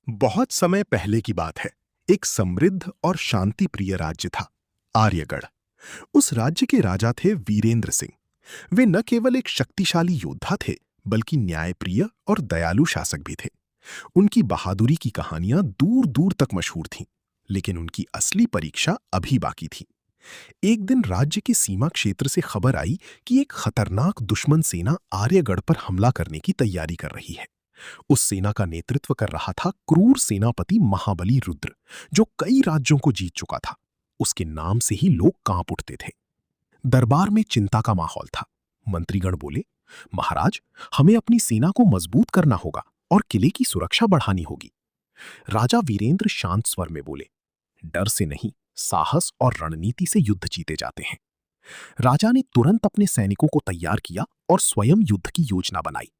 बहुत समय पहले की बात है। एक समृद्ध और शांति प्रिय राज्य था, आर्यगढ़। उस राज्य के राजा थे वीरेंद्र सिंह। वे न केवल एक शक्तिशाली योद्धा थे, बल्कि न्यायप्रिय और दयालु शासक भी थे। उनकी बहादुरी की कहानियां दूर दूर तक मशहूर थीं, लेकिन उनकी असली परीक्षा अभी बाकी थी। एक दिन राज्य के सीमा क्षेत्र से खबर आई कि एक खतरनाक दुश्मन सेना आर्यगढ़ पर हमला करने की तैयारी कर रही है। उस सेना का नेतृत्व कर रहा था क्रूर सेनापति महाबली रुद्र, जो कई राज्यों को जीत चुका था। उसके नाम से ही लोग कांप उठते थे। दरबार में चिंता का माहौल था। मंत्रीगण बोले, महाराज, हमें अपनी सेना को मजबूत करना होगा और किले की सुरक्षा बढ़ानी होगी। राजा वीरेंद्र शांत स्वर में बोले, डर से नहीं, साहस और रणनीति से युद्ध जीते जाते हैं। राजा ने तुरंत अपने सैनिकों को तैयार किया और स्वयं युद्ध की योजना बनाई।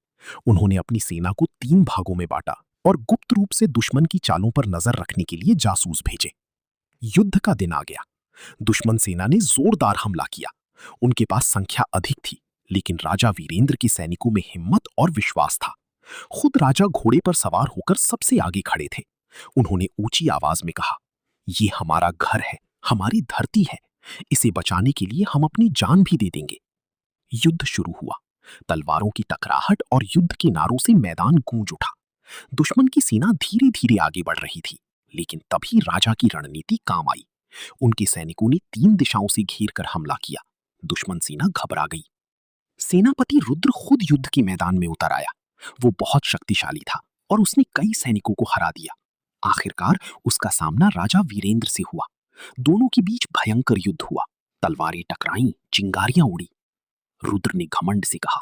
उन्होंने अपनी सेना को 3 भागों में बांटा और गुप्त रूप से दुश्मन की चालों पर नजर रखने के लिए जासूस भेजे। युद्ध का दिन आ गया। दुश्मन सेना ने जोरदार हमला किया। उनके पास संख्या अधिक थी, लेकिन राजा वीरेंद्र के सैनिकों में हिम्मत और विश्वास था। खुद राजा घोड़े पर सवार होकर सबसे आगे खड़े थे। उन्होंने ऊंची आवाज में कहा, ये हमारा घर है, हमारी धरती है। इसे बचाने के लिए हम अपनी जान भी दे देंगे। युद्ध शुरू हुआ। तलवारों की टकराहट और युद्ध के नारों से मैदान गूंज उठा। दुश्मन की सेना धीरे धीरे आगे बढ़ रही थी, लेकिन तभी राजा की रणनीति काम आई। उनके सैनिकों ने 3 दिशाओं से घेर कर हमला किया। दुश्मन सेना घबरा गई। सेनापति रुद्र खुद युद्ध के मैदान में उतर आया। वो बहुत शक्तिशाली था और उसने कई सैनिकों को हरा दिया। आखिरकार उसका सामना राजा वीरेंद्र से हुआ। दोनों के बीच भयंकर युद्ध हुआ। तलवारें टकराईं, चिंगारियां उड़ी। रुद्र ने घमंड से कहा,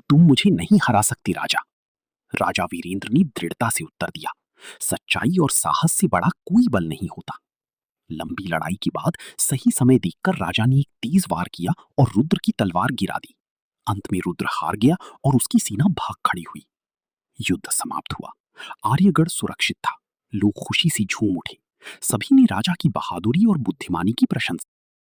तुम मुझे नहीं हरा सकते राजा। राजा वीरेंद्र ने दृढ़ता से उत्तर दिया, सच्चाई और साहस से बड़ा कोई बल नहीं होता। लंबी लड़ाई के बाद सही समय देखकर राजा ने एक तेज वार किया और रुद्र की तलवार गिरा दी। अंत में रुद्र हार गया और उसकी सेना भाग खड़ी हुई। युद्ध समाप्त हुआ। आर्यगढ़ सुरक्षित था। लोग खुशी से झूम उठे। सभी ने राजा की बहादुरी और बुद्धिमानी की प्रशंसा